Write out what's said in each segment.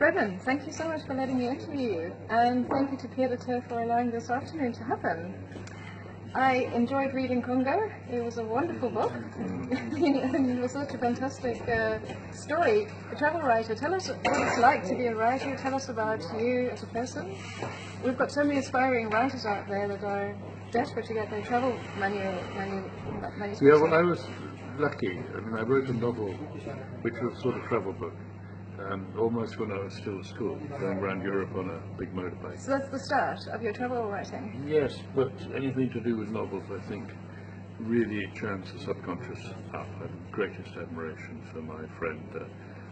Redmond, thank you so much for letting me interview you, and thank you to Pierre for allowing this afternoon to happen. I enjoyed reading Congo. It was a wonderful book, and it was such a fantastic story. A travel writer, tell us what it's like to be a writer. Tell us about you as a person. We've got so many aspiring writers out there that are desperate to get their travel manuscripts. Yeah, well, I was lucky. I mean, I wrote a novel which was sort of travel book, almost when I was still at school, going around Europe on a big motorbike. So that's the start of your travel writing? Yes, but anything to do with novels, I think, really churns the subconscious up. I have the greatest admiration for my friend,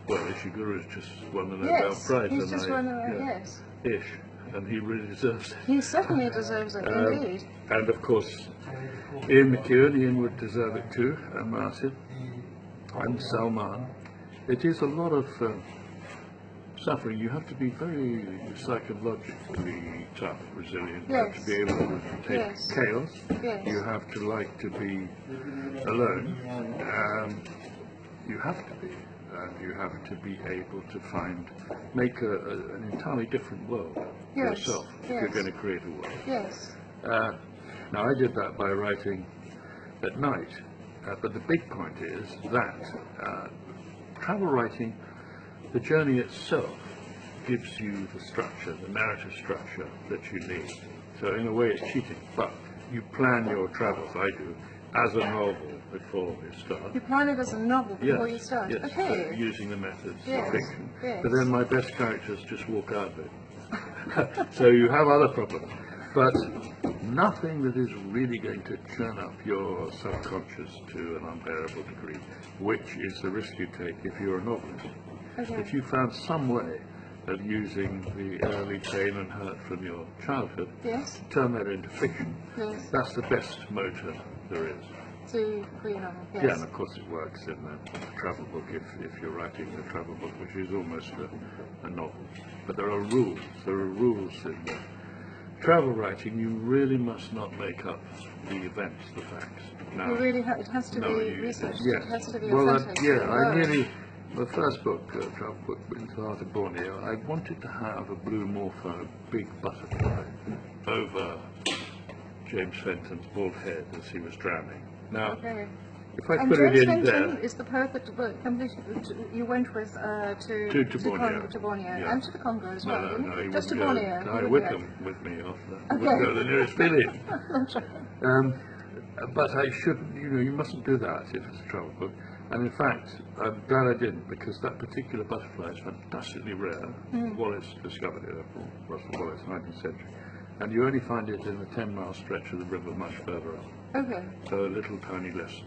Ishiguro's just won the Nobel Prize. He's just won the yes. Ish, and he really deserves it. He certainly deserves it, indeed. And of course, Ian McEwan, Ian would deserve it too, and Martin, and Salman. It is a lot of suffering. You have to be very psychologically tough, resilient. You have to be able to take chaos. Yes. You have to like to be alone. You have to be. And you have to be able to make an entirely different world for yourself if you're going to create a world. Yes. Now I did that by writing at night, but the big point is that travel writing, the journey itself gives you the structure, the narrative structure that you need. So in a way it's cheating, but you plan your travels, I do, as a novel before you start. You plan it as a novel before you start? Yes, okay. Using the methods Yes. of fiction. Yes. But then my best characters just walk out of it. So you have other problems. But nothing that is really going to churn up your subconscious to an unbearable degree, which is the risk you take if you're a novelist. Okay. If you found some way of using the early pain and hurt from your childhood, turn that into fiction, that's the best motor there is. To create a novel, Yeah, and of course it works in the travel book if you're writing a travel book, which is almost a novel. But there are rules. There are rules in travel writing. You really must not make up the events, the facts. Now, you really it has to be researched. Yes. It has to be authentic. The first book, travel book, Into the Heart of Borneo, I wanted to have a blue morpho, big butterfly, over James Fenton's bald head as he was drowning. Now, if I put it in there, is the poet that you went with to Borneo and to the Congo as well. No, just to Borneo. I would come with me off would go to the nearest village. But I shouldn't. You mustn't do that if it's a travel book. And in fact, I'm glad I didn't, because that particular butterfly is fantastically rare. Wallace discovered it, Russell Wallace, 19th century. And you only find it in the 10-mile stretch of the river much further up. Okay. So a little tiny less.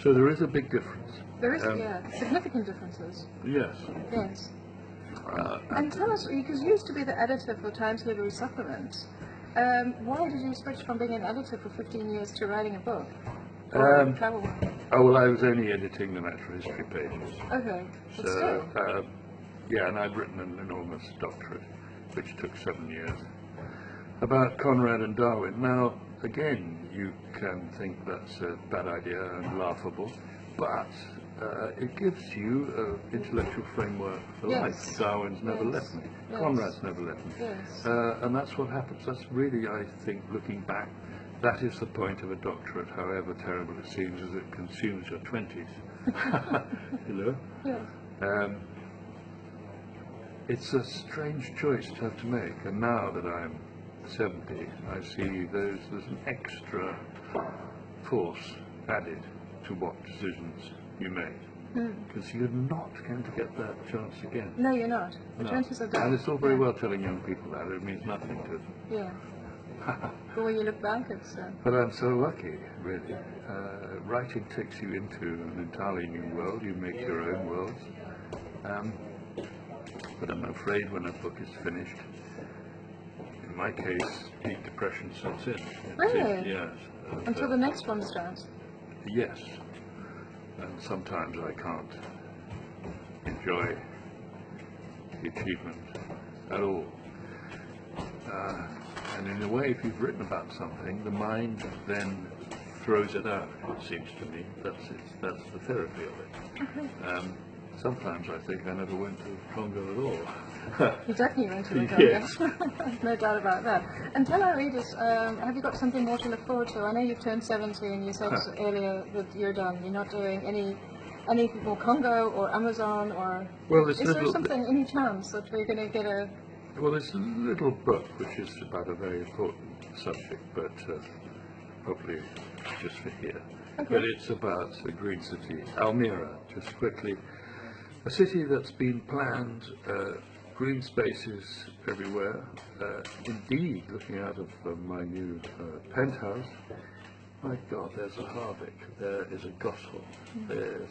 So there is a big difference. There is, significant differences. Yes. Yes. And tell us, because you used to be the editor for Times Literary Supplement. Why did you switch from being an editor for 15 years to writing a book? Travel book? Oh, well, I was only editing the natural history pages. Okay. So, and I'd written an enormous doctorate, which took 7 years, about Conrad and Darwin. Now, again, you can think that's a bad idea and laughable, but it gives you an intellectual framework for life. Darwin's never left me. Conrad's never left me. And that's what happens. That's really, I think, looking back, that is the point of a doctorate, however terrible it seems, as it consumes your 20s. It's a strange choice to have to make, and now that I'm 70, I see there's an extra force added to what decisions you make, because you're not going to get that chance again. No, you're not. The chances are done. And it's all very well telling young people that, it means nothing to them. Yeah. But when you look back, it's... But I'm so lucky, really. Writing takes you into an entirely new world. You make your own worlds. But I'm afraid when a book is finished, in my case, deep depression sets in. Really? Yes. Until the next one starts? Yes. And sometimes I can't enjoy the achievement at all. And in a way, if you've written about something, the mind then throws it out, it seems to me. That's the therapy of it. sometimes I think I never went to Congo at all. You definitely went to the Congo. Yes. No doubt about that. And tell our readers, have you got something more to look forward to? I know you've turned 70 and you said earlier that you're done. You're not doing any more Congo or Amazon or... Well, this is there little, something, any chance that we're going to get a... well, it's a little book which is about a very important subject, but probably just for here. Okay. But it's about the green city, Almira, just quickly. A city that's been planned, green spaces everywhere. Indeed, looking out of my new penthouse, my God, there's a harvick, there is a goshawk, there's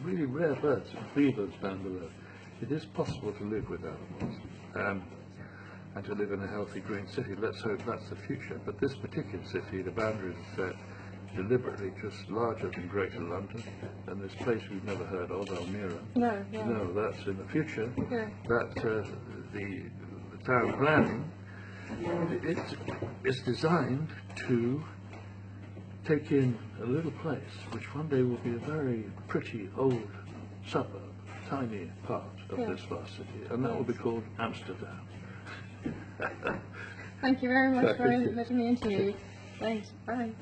really rare birds and beavers down below. It is possible to live with animals and to live in a healthy green city. Let's hope that's the future. But this particular city, the boundaries are set deliberately just larger than Greater London, and this place we've never heard of, Almira. No, yeah. No, that's in the future. Okay. That the town planning, it's designed to take in a little place which one day will be a very pretty old suburb, tiny part of this vast city, and that will be called Amsterdam. Thank you very much for letting me interview you. Thanks. Bye.